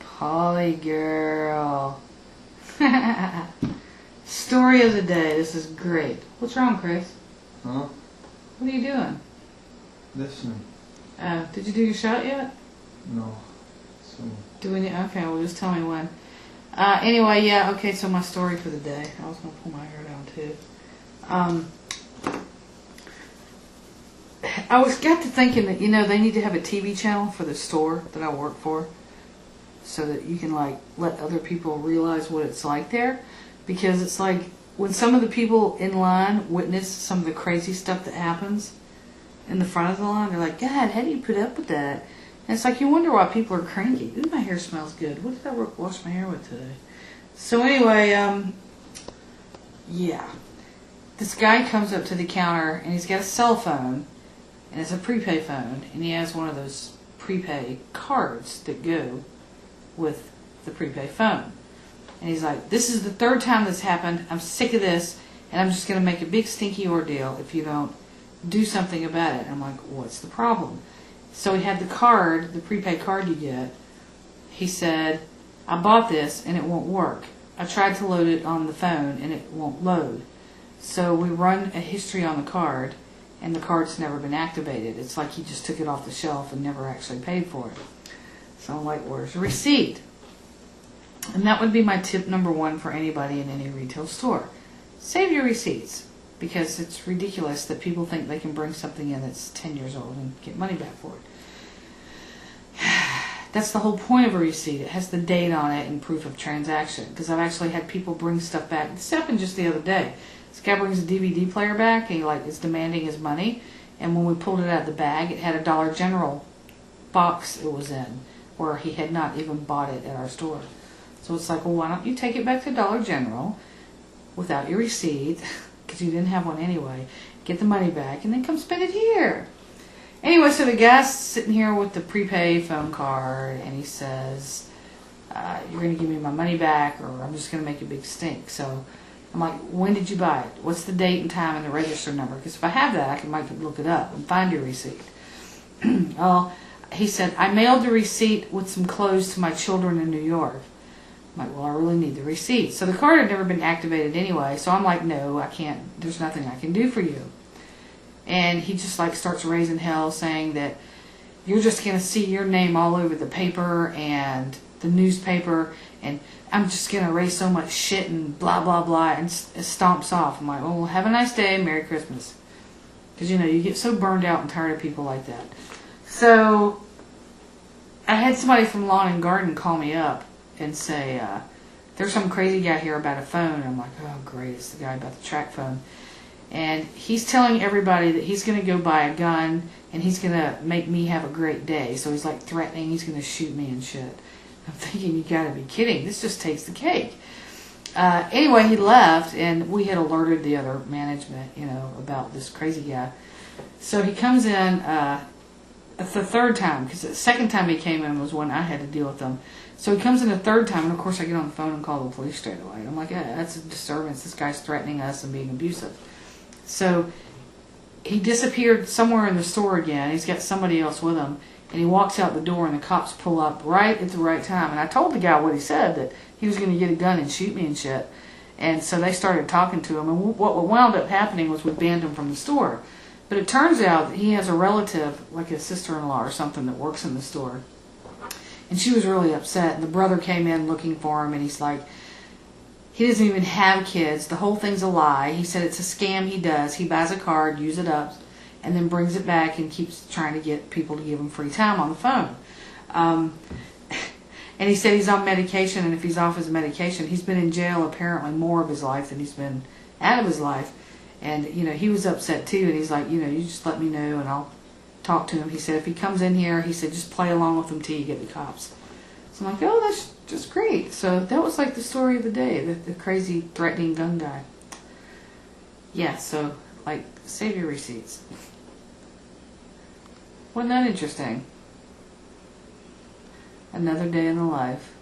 Polly girl. Story of the day. This is great. What's wrong, Chris? Huh? What are you doing? Listening. Did you do your shot yet? No. So. Do we need? Okay, well, just tell me when. Anyway, yeah, okay, so my story for the day. I was going to pull my hair down, too. Got to thinking that, they need to have a TV channel for the store that I work for so that you can, let other people realize what it's like there. Because it's like when some of the people in line witness some of the crazy stuff that happens in the front of the line, they're like, God, how do you put up with that? And it's like you wonder why people are cranky. Ooh, my hair smells good. What did I wash my hair with today? So anyway, yeah. This guy comes up to the counter and he's got a cell phone and it's a prepaid phone and he has one of those prepaid cards that go with the prepaid phone. And he's like, this is the third time this happened. I'm sick of this and I'm just going to make a big stinky ordeal if you don't do something about it. And I'm like, what's the problem? So he had the card, the prepaid card you get. He said, I bought this and it won't work. I tried to load it on the phone and it won't load. So we run a history on the card and the card's never been activated. It's like he just took it off the shelf and never actually paid for it. So I'm like, where's the receipt? And that would be my tip number one for anybody in any retail store. Save your receipts. Because it's ridiculous that people think they can bring something in that's 10 years old and get money back for it. That's the whole point of a receipt. It has the date on it and proof of transaction. Because I've actually had people bring stuff back. This happened just the other day. This guy brings a DVD player back and he is demanding his money. And when we pulled it out of the bag, it had a Dollar General box it was in, where he had not even bought it at our store. So it's like, well, why don't you take it back to Dollar General without your receipt, because you didn't have one anyway, get the money back, and then come spend it here. Anyway, so the guy's sitting here with the prepaid phone card, and he says, you're going to give me my money back, or I'm just going to make a big stink. So I'm like, when did you buy it? What's the date and time and the register number? Because if I have that, I might look it up and find your receipt. Well, he said, I mailed the receipt with some clothes to my children in New York. I'm like, well, I really need the receipt. So the card had never been activated anyway, so I'm like, no, I can't, there's nothing I can do for you. And he just starts raising hell, saying that you're just going to see your name all over the paper and the newspaper, and I'm just going to raise so much shit and blah, blah, blah, and stomps off. I'm like, well, have a nice day, Merry Christmas. Because, you get so burned out and tired of people like that. So I had somebody from Lawn and Garden call me up and say, there's some crazy guy here about a phone. I'm like, oh great, it's the guy about the track phone. And he's telling everybody that he's going to go buy a gun and he's going to make me have a great day. So he's threatening he's going to shoot me and shit. I'm thinking, you got to be kidding. This just takes the cake. Anyway, he left and we had alerted the other management, about this crazy guy. So he comes in the third time, because the second time he came in was when I had to deal with him. So he comes in the third time, and of course I get on the phone and call the police straight away. I'm like, yeah, that's a disturbance. This guy's threatening us and being abusive. So he disappeared somewhere in the store again. He's got somebody else with him, and he walks out the door, and the cops pull up right at the right time. And I told the guy what he said, that he was going to get a gun and shoot me and shit. And so they started talking to him, and what wound up happening was we banned him from the store. But it turns out that he has a relative, like a sister-in-law or something, that works in the store. And she was really upset. And the brother came in looking for him, and he's like, he doesn't even have kids. The whole thing's a lie. He said it's a scam he does. He buys a card, uses it up, and then brings it back and keeps trying to get people to give him free time on the phone. And he said he's on medication, and if he's off his medication, he's been in jail apparently more of his life than he's been out of his life. And, he was upset too, and he's like, you just let me know and I'll talk to him. He said if he comes in here, he said just play along with him till you get the cops. So I'm like, oh, that's just great. So that was the story of the day, the crazy threatening gun guy. Yeah, so save your receipts. Wasn't that interesting? Another day in the life.